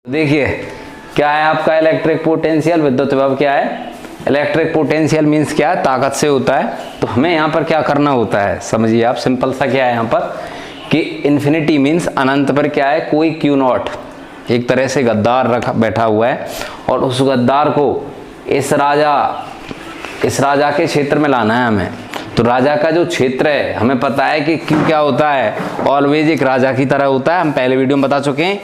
देखिए क्या है आपका इलेक्ट्रिक पोटेंशियल, विद्युत विभव क्या है। इलेक्ट्रिक पोटेंशियल मीन्स क्या है, ताकत से होता है। तो हमें यहाँ पर क्या करना होता है, समझिए आप, सिंपल सा क्या है यहाँ पर कि इन्फिनिटी मीन्स अनंत पर क्या है, कोई क्यू नॉट, एक तरह से गद्दार रखा बैठा हुआ है और उस गद्दार को इस राजा के क्षेत्र में लाना है हमें। तो राजा का जो क्षेत्र है, हमें पता है कि क्यू क्या होता है, ऑलवेज एक राजा की तरह होता है। हम पहले वीडियो में बता चुके हैं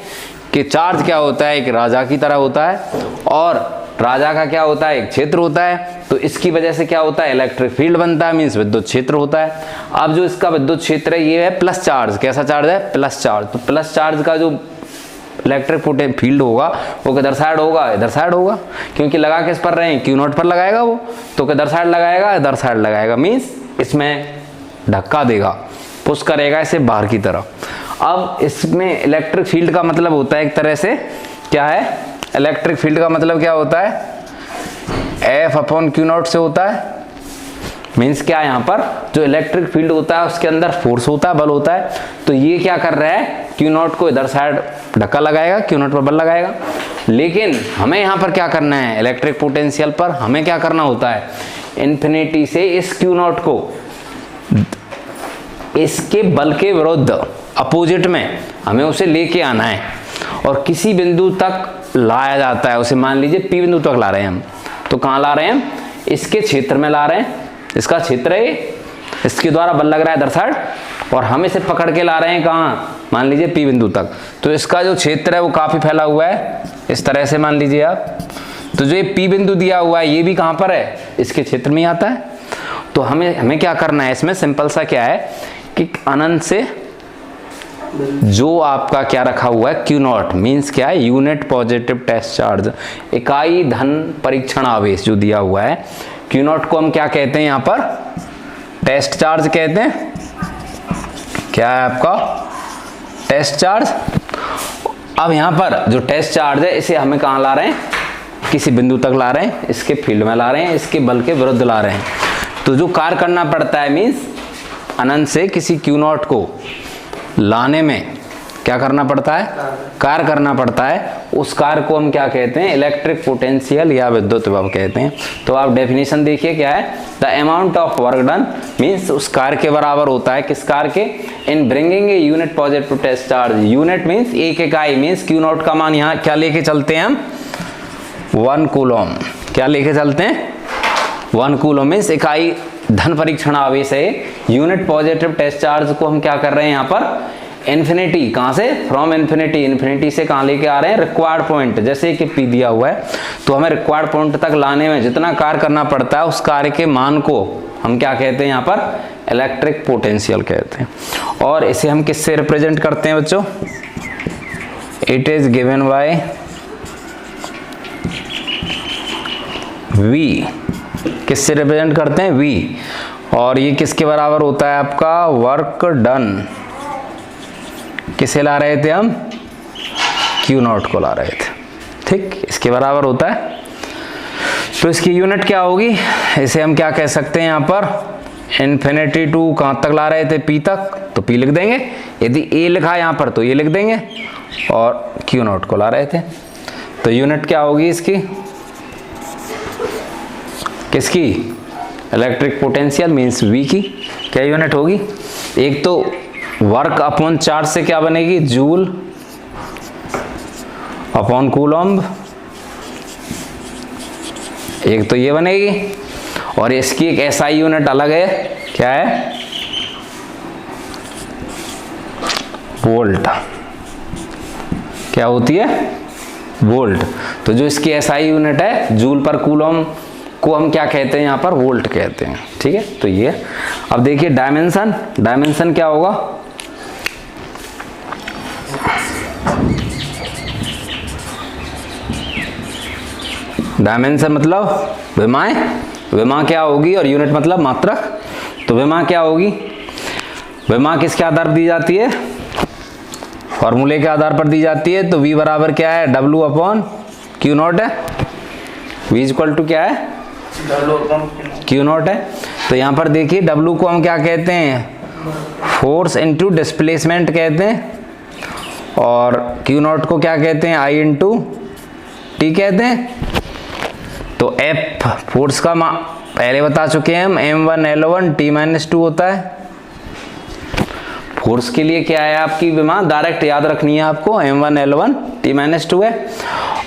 कि चार्ज क्या होता है, एक राजा की तरह होता है और राजा का क्या होता है, एक क्षेत्र होता है। तो इसकी वजह से क्या होता है, इलेक्ट्रिक फील्ड बनता है, मीन्स विद्युत क्षेत्र होता है। अब जो इसका विद्युत क्षेत्र है ये है प्लस चार्ज। कैसा चार्ज है, प्लस चार्ज। तो प्लस चार्ज का जो इलेक्ट्रिक फील्ड होगा वो किधर साइड होगा, इधर साइड होगा, क्योंकि लगा किस पर रहे हैं, क्यू नॉट पर लगाएगा वो। तो किधर साइड लगाएगा, इधर साइड लगाएगा, मीन्स इसमें धक्का देगा, पुश करेगा इसे बाहर की तरफ। अब इसमें इलेक्ट्रिक फील्ड का मतलब होता है एक तरह से क्या है, इलेक्ट्रिक फील्ड का मतलब क्या होता है, F अपॉन क्यू नॉट से होता है। मीन्स क्या है, यहाँ पर जो इलेक्ट्रिक फील्ड होता है उसके अंदर फोर्स होता है, बल होता है। तो ये क्या कर रहा है, क्यू नॉट को इधर साइड धक्का लगाएगा, क्यू नॉट पर बल लगाएगा। लेकिन हमें यहाँ पर क्या करना है, इलेक्ट्रिक पोटेंशियल पर हमें क्या करना होता है, इन्फिनिटी से इस क्यू नॉट को इसके बल के विरुद्ध अपोजिट में हमें उसे लेके आना है और किसी बिंदु तक लाया जाता है उसे। मान लीजिए P बिंदु तक ला रहे हैं हम, तो कहाँ ला रहे हैं हम, इसके क्षेत्र में ला रहे हैं। इसका क्षेत्र है, इसके द्वारा बल लग रहा है इधर साइड और हम इसे पकड़ के ला रहे हैं कहाँ, मान लीजिए P बिंदु तक। तो इसका जो क्षेत्र है वो काफी फैला हुआ है, इस तरह से मान लीजिए आप। तो जो ये P बिंदु दिया हुआ है ये भी कहाँ पर है, इसके क्षेत्र में आता है। तो हमें क्या करना है, इसमें सिंपल सा क्या है कि अनंत से जो आपका क्या रखा हुआ है, क्यू नॉट मीन्स क्या है, यूनिट पॉजिटिव टेस्ट चार्ज, इकाई धन परीक्षण आवेश जो दिया हुआ है। क्यू नॉट को हम क्या कहते हैं, यहाँ पर टेस्ट चार्ज कहते हैं। क्या है आपका टेस्ट चार्ज। अब यहाँ पर जो टेस्ट चार्ज है इसे हमें कहाँ ला रहे हैं, किसी बिंदु तक ला रहे हैं, इसके फील्ड में ला रहे हैं, इसके बल के विरुद्ध ला रहे हैं। तो जो कार्य करना पड़ता है, मीन्स अनंत से किसी क्यू नॉट को लाने में क्या करना पड़ता है, कार्य करना पड़ता है। उस कार्य को हम क्या कहते हैं, इलेक्ट्रिक पोटेंशियल या विद्युत विभव कहते हैं। तो आप डेफिनेशन देखिए क्या है, the amount of work done means उस कार्य के बराबर होता है, किस कार्य के, in bringing a unit positive test charge. Unit means एक इकाई, मीन्स क्यू नॉट का मान यहाँ क्या लेके चलते हैं हम, 1 कूलम। क्या लेके चलते हैं, 1 कूलम मीन्स इकाई धन परीक्षण आवेश है। यूनिट पॉजिटिव टेस्ट चार्ज को हम क्या कर रहे हैं यहाँ पर, इन्फिनिटी, कहाँ से, फ्रॉम इन्फिनिटी, इन्फिनिटी से कहाँ लेके आ रहे हैं, रिक्वायर्ड पॉइंट। जैसे कि P दिया हुआ है तो हमें रिक्वायर्ड पॉइंट तक लाने में जितना कार्य करना पड़ता है उस कार्य के मान को हम क्या कहते हैं, यहाँ पर इलेक्ट्रिक पोटेंशियल कहते हैं। और इसे हम किससे रिप्रेजेंट करते हैं बच्चों, it is given by V। किससे रिप्रेजेंट करते हैं, V। और ये किसके बराबर होता है आपका, वर्क डन। किसे ला रहे थे हम, क्यू नॉट को ला रहे थे, ठीक, इसके बराबर होता है। तो इसकी यूनिट क्या होगी, इसे हम क्या कह सकते हैं यहाँ पर, इन्फिनिटी टू कहाँ तक ला रहे थे, P तक, तो P लिख देंगे। यदि A लिखा है यहाँ पर तो ये लिख देंगे, और क्यू नॉट को ला रहे थे। तो यूनिट क्या होगी इसकी, किसकी, इलेक्ट्रिक पोटेंशियल मीन्स V की क्या यूनिट होगी, एक तो वर्क अपॉन चार्ज से क्या बनेगी, जूल अपॉन कूलम्ब, एक तो ये बनेगी। और इसकी एक SI यूनिट अलग है, क्या है, वोल्ट। क्या होती है, वोल्ट। तो जो इसकी SI यूनिट है, जूल पर कूलम को हम क्या कहते हैं यहाँ पर, वोल्ट कहते हैं, ठीक है। तो ये अब देखिए डायमेंशन, डायमेंशन क्या होगा, डायमेंशन मतलब विमाएं, विमा क्या होगी, और यूनिट मतलब मात्रक। तो विमा क्या होगी, विमा किसके आधार पर दी जाती है, फॉर्मूले के आधार पर दी जाती है। तो V बराबर क्या है, W अपॉन क्यू नॉट है। V इक्वल टू क्या है, क्यू नॉट है। तो यहाँ पर देखिए W को हम क्या कहते हैं, फोर्स इनटू डिस्प्लेसमेंट कहते हैं, और क्यू नॉट को क्या कहते हैं, आई इंटू टी कहते हैं। तो एफ फोर्स का पहले बता चुके हैं हम, m1L1 T-2 होता है। फोर्स के लिए क्या है आपकी विमा, डायरेक्ट याद रखनी है आपको, m1L1 T-2 है।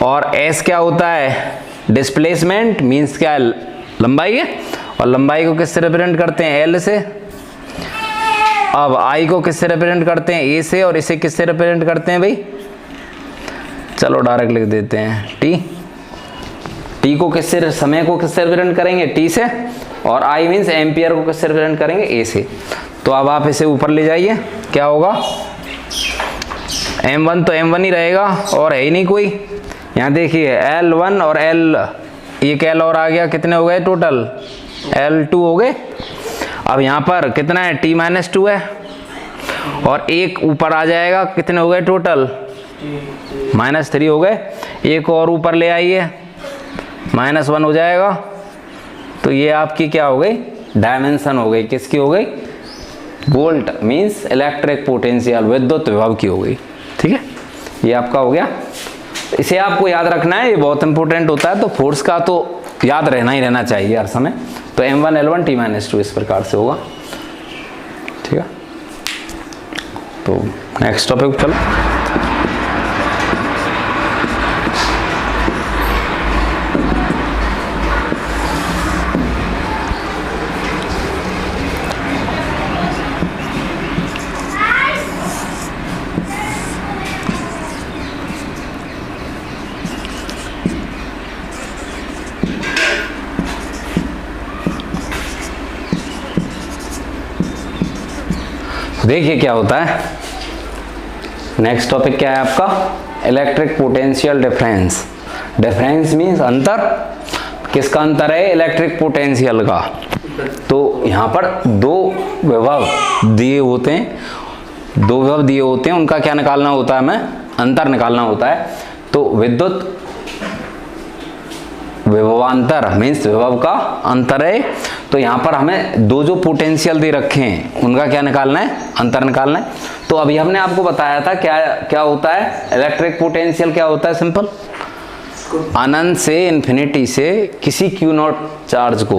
और s क्या होता है, डिस्प्लेसमेंट मीन्स क्या है, लंबाई है, और लंबाई को किससे रिप्रेजेंट करते हैं, l से। अब i को किससे रिप्रेजेंट करते हैं, a से, और इसे किससे रिप्रेजेंट करते हैं भाई, चलो डायरेक्ट लिख देते हैं t को किससे, समय को किससे रिप्रेजेंट करेंगे, t से, और i मीन्स एम्पियर को किससे रिप्रेजेंट करेंगे, a से। तो अब आप इसे ऊपर ले जाइए, क्या होगा, m1 तो m1 ही रहेगा और है ही नहीं कोई। यहाँ देखिए L1 और L, एक L और आ गया, कितने हो गए टोटल, L2 हो गए। अब यहाँ पर कितना है, T-2 है, और एक ऊपर आ जाएगा, कितने हो गए टोटल, -3 हो गए। एक और ऊपर ले आइए, -1 हो जाएगा। तो ये आपकी क्या हो गई, डायमेंशन हो गई, किसकी हो गई, वोल्ट मीन्स इलेक्ट्रिक पोटेंशियल, विद्युत विभव की हो गई। ठीक है, ये आपका हो गया। इसे आपको याद रखना है, ये बहुत इंपॉर्टेंट होता है। तो फोर्स का तो याद रहना ही रहना चाहिए हर समय। तो m1L1 T-2 इस प्रकार से होगा। ठीक है, तो नेक्स्ट टॉपिक चलो। देखिए क्या होता है, नेक्स्ट टॉपिक क्या है आपका, electric potential difference. Difference means अंतर, किसका अंतर है, इलेक्ट्रिक पोटेंशियल का। तो यहाँ पर दो विभव दिए होते हैं, उनका क्या निकालना होता है, हमें अंतर निकालना होता है। तो विद्युत विभवांतर मीन्स विभव का अंतर है। तो यहाँ पर हमें दो जो पोटेंशियल दे रखे हैं उनका क्या निकालना है, अंतर निकालना है। तो अभी हमने आपको बताया था क्या क्या होता है इलेक्ट्रिक पोटेंशियल, क्या होता है, सिंपल, अनंत से इन्फिनिटी से किसी क्यू नॉट चार्ज को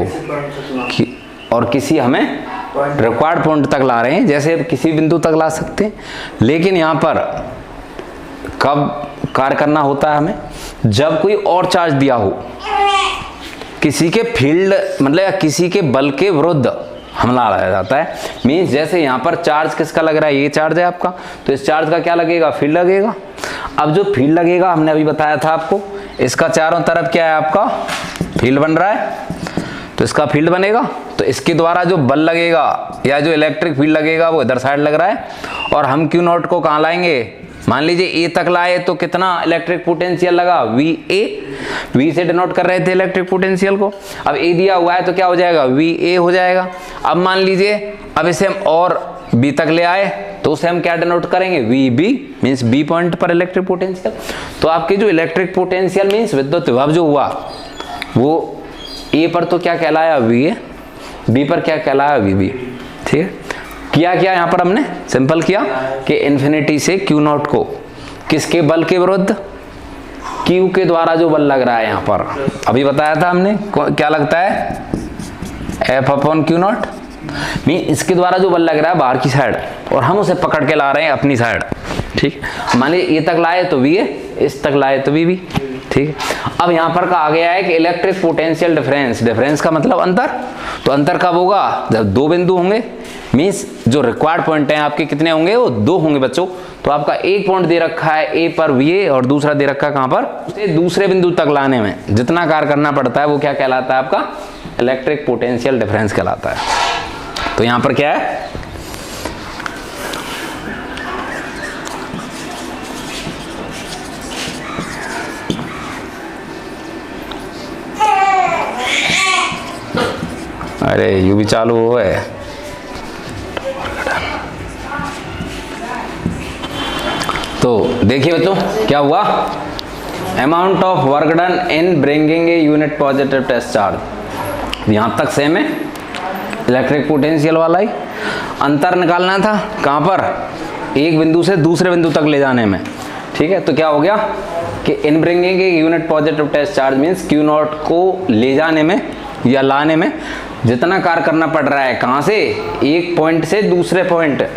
और किसी हमें रिक्वायर्ड पॉइंट तक ला रहे हैं, जैसे किसी बिंदु तक ला सकते हैं। लेकिन यहाँ पर कब कार्य करना होता है हमें, जब कोई और चार्ज दिया हो, किसी के फील्ड मतलब किसी के बल के विरुद्ध हमला लगाया जाता है। मीन्स जैसे यहाँ पर चार्ज किसका लग रहा है, ये चार्ज है आपका, तो इस चार्ज का क्या लगेगा, फील्ड लगेगा। अब जो फील्ड लगेगा हमने अभी बताया था आपको, इसका चारों तरफ क्या है आपका फील्ड बन रहा है, तो इसका फील्ड बनेगा। तो इसके द्वारा जो बल लगेगा या जो इलेक्ट्रिक फील्ड लगेगा वो इधर साइड लग रहा है। और हम क्यू नॉट को कहाँ लाएंगे, मान लीजिए ए तक लाए तो कितना इलेक्ट्रिक पोटेंशियल लगा, वी ए, वी से डिनोट कर रहे थे इलेक्ट्रिक पोटेंशियल को। अब ए दिया हुआ है तो क्या हो जाएगा, वी ए हो जाएगा। अब मान लीजिए अब इसे हम और बी तक ले आए तो उसे हम क्या डिनोट करेंगे, V B, means B point पर इलेक्ट्रिक पोटेंशियल। तो आपके जो इलेक्ट्रिक पोटेंशियल मीन्स विद्युत विभव जो हुआ वो ए पर तो क्या कहलाया, वी ए, बी पर क्या कहलाया, वी बी। ठीक है, किया क्या यहाँ पर हमने, सिंपल किया कि इन्फिनिटी से क्यू नॉट को किसके बल के विरुद्ध, क्यू के द्वारा जो बल लग रहा है यहाँ पर अभी बताया था हमने, क्या लगता है, F upon Q not. Mean इसके द्वारा जो बल लग रहा है बाहर की साइड, और हम उसे पकड़ के ला रहे हैं अपनी साइड। ठीक, मान लीजिए ये तक लाए तो वी ए, इस तक लाए तो वी बी। ठीक है, अब यहाँ पर कहा गया है कि इलेक्ट्रिक पोटेंशियल डिफरेंस, डिफरेंस का मतलब अंतर। तो अंतर कब होगा, जब दो बिंदु होंगे, मीन्स जो रिक्वायर्ड पॉइंट हैं आपके कितने होंगे, वो दो होंगे बच्चों। तो आपका एक पॉइंट दे रखा है ए पर वी ए और दूसरा दे रखा है कहाँ पर, उसे दूसरे बिंदु तक लाने में जितना कार्य करना पड़ता है वो क्या कहलाता है, आपका इलेक्ट्रिक पोटेंशियल डिफरेंस कहलाता है। तो यहाँ पर क्या है, अरे यू भी चालू हो है। तो देखिए बच्चों क्या हुआ, amount of work done in bringing a unit positive test charge, यहाँ तक सेम है, इलेक्ट्रिक पोटेंशियल वाला ही। अंतर निकालना था कहाँ पर, एक बिंदु से दूसरे बिंदु तक ले जाने में, ठीक है। तो क्या हो गया कि in bringing a unit positive test charge means Q naught को ले जाने में या लाने में जितना कार्य करना पड़ रहा है, कहाँ से, एक पॉइंट से दूसरे पॉइंट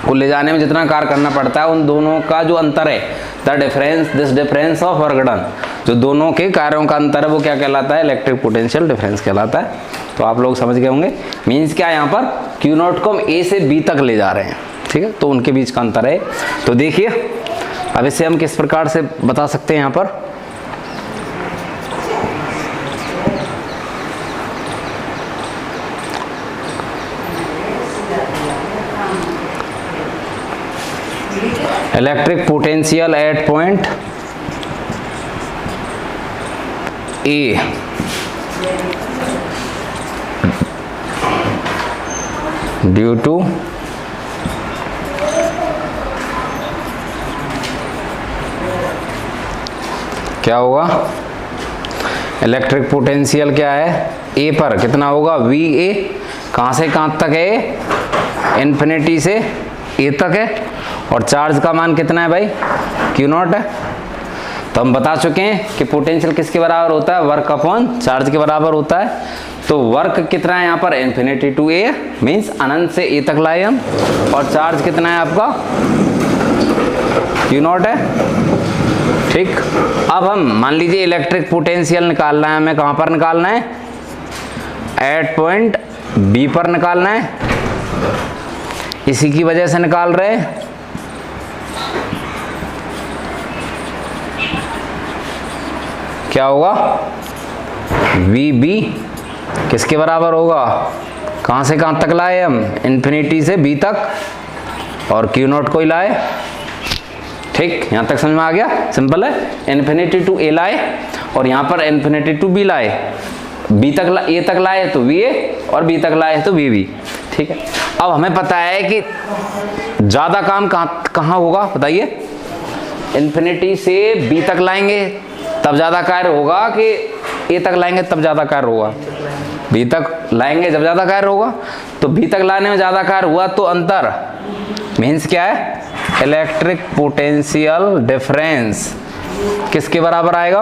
को ले जाने में जितना कार्य करना पड़ता है, उन दोनों का जो अंतर है, the difference, this difference of work done, जो दोनों के कार्यों का अंतर है वो क्या कहलाता है, इलेक्ट्रिक पोटेंशियल डिफरेंस कहलाता है। तो आप लोग समझ गए होंगे। मीन्स क्या है, यहाँ पर क्यू नॉट को हम ए से बी तक ले जा रहे हैं, ठीक है, तो उनके बीच का अंतर है। तो देखिए अब इसे हम किस प्रकार से बता सकते हैं, यहाँ पर electric potential at point A due to क्या होगा, इलेक्ट्रिक पोटेंशियल क्या है, ए पर कितना होगा, वी ए, कहाँ से कहाँ तक है, इन्फिनिटी से ए तक है, और चार्ज का मान कितना है भाई, क्यू नॉट है। तो हम बता चुके हैं कि पोटेंशियल किसके बराबर होता है, वर्क अपॉन चार्ज के बराबर होता है। तो वर्क कितना है यहाँ पर, इन्फिनिटी टू ए, मीन्स अनंत से ए तक लाए हम, और चार्ज कितना है आपका, क्यू नॉट है, ठीक। अब हम मान लीजिए इलेक्ट्रिक पोटेंशियल निकालना है हमें, कहाँ पर निकालना है, एट पॉइंट बी पर निकालना है, इसी की वजह से निकाल रहे हैं। क्या होगा, वी बी किसके बराबर होगा, कहाँ से कहाँ तक लाए हम, इन्फिनिटी से बी तक, और क्यू नॉट को ही लाए, ठीक। यहाँ तक समझ में आ गया, सिंपल है। इन्फिनिटी टू ए लाए और यहाँ पर इन्फिनिटी टू बी लाए, बी तक ए तक लाए तो वी ए, और बी तक लाए तो वी बी, ठीक है। अब हमें पता है कि ज़्यादा काम कहाँ होगा बताइए, इन्फिनिटी से बी तक लाएंगे तब ज़्यादा कार्य होगा कि ए तक लाएंगे तब ज़्यादा कार्य होगा, बी तक लाएंगे जब ज़्यादा कार्य होगा। तो बी तक लाने में ज़्यादा कार्य हुआ तो अंतर मीन्स क्या है, इलेक्ट्रिक पोटेंशियल डिफरेंस किसके बराबर आएगा,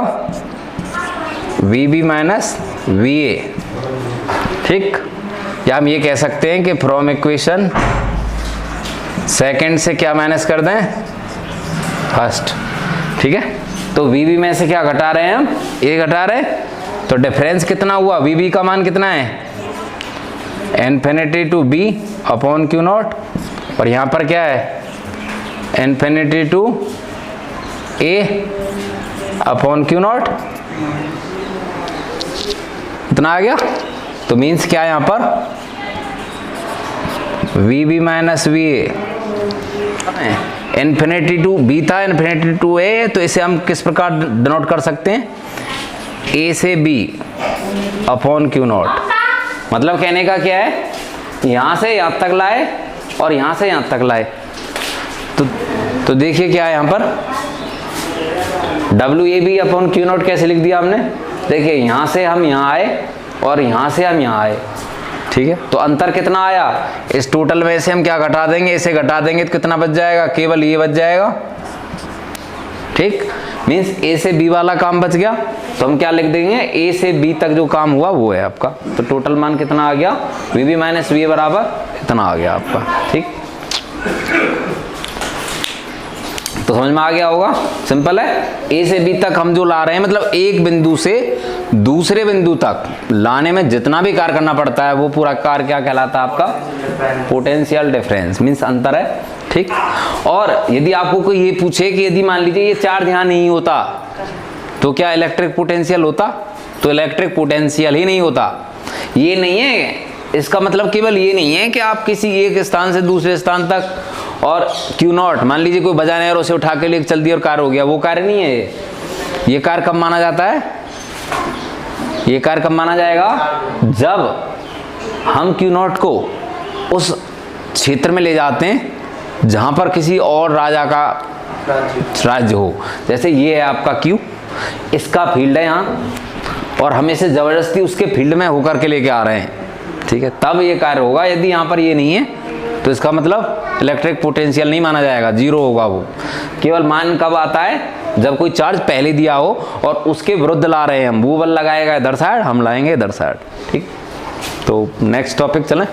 V B minus V A, ठीक। या हम ये कह सकते हैं कि फ्रॉम इक्वेशन सेकंड से क्या माइनस कर दें, फर्स्ट, ठीक है। तो वी बी में से क्या घटा रहे हैं हम, ए घटा रहे हैं, तो डिफरेंस कितना हुआ, वी बी का मान कितना है, infinity to B upon Q naught, और यहाँ पर क्या है, infinity to A upon Q naught, इतना आ गया। तो मीन्स क्या है यहाँ पर, V B minus V A, infinity to B था, इन्फिनिटी टू ए, तो इसे हम किस प्रकार डिनोट कर सकते हैं, ए से बी अपॉन क्यू नॉट। मतलब कहने का क्या है, यहाँ से यहाँ तक लाए और यहाँ से यहाँ तक लाए। तो देखिए क्या है यहाँ पर, W A B upon Q naught कैसे लिख दिया हमने, देखिए यहाँ से हम यहाँ आए और यहाँ से हम यहाँ आए, ठीक है। तो अंतर कितना आया, इस टोटल में से हम क्या घटा देंगे, इसे घटा देंगे तो कितना बच जाएगा, केवल ये बच जाएगा, ठीक। मीन्स ए से बी वाला काम बच गया, तो हम क्या लिख देंगे, ए से बी तक जो काम हुआ वो है आपका। तो टोटल मान कितना आ गया, V B minus V A बराबर इतना आ गया आपका, ठीक। तो समझ में आ गया होगा, सिंपल है। ए से बी तक हम जो ला रहे हैं, मतलब एक बिंदु से दूसरे बिंदु तक लाने में जितना भी कार्य करना पड़ता है वो पूरा कार्य क्या कहलाता है आपका, पोटेंशियल डिफरेंस, मीन्स अंतर है, ठीक। और यदि आपको कोई ये पूछे कि यदि मान लीजिए ये चार्ज यहाँ नहीं होता तो क्या इलेक्ट्रिक पोटेंशियल होता, तो इलेक्ट्रिक पोटेंशियल ही नहीं होता। ये नहीं है, इसका मतलब केवल ये नहीं है कि आप किसी एक स्थान से दूसरे स्थान तक, और क्यू नॉट मान लीजिए कोई बजाने और उसे उठा के लिए चल दिया और कार्य हो गया, वो कार्य नहीं है। ये कार्य कब माना जाता है, ये कार्य कब माना जाएगा, जब हम क्यू नॉट को उस क्षेत्र में ले जाते हैं जहां पर किसी और राजा का राज्य हो। जैसे ये है आपका क्यू, इसका फील्ड है यहाँ, और हम इसे जबरदस्ती उसके फील्ड में होकर के लेके आ रहे हैं, ठीक है, तब ये कार्य होगा। यदि यहाँ पर ये नहीं है तो इसका मतलब इलेक्ट्रिक पोटेंशियल नहीं माना जाएगा, जीरो होगा वो। केवल मान कब आता है, जब कोई चार्ज पहले दिया हो और उसके विरुद्ध ला रहे हैं हम, वो बल लगाएगा इधर साइड, हम लाएंगे इधर साइड। ठीक, तो नेक्स्ट टॉपिक चलें।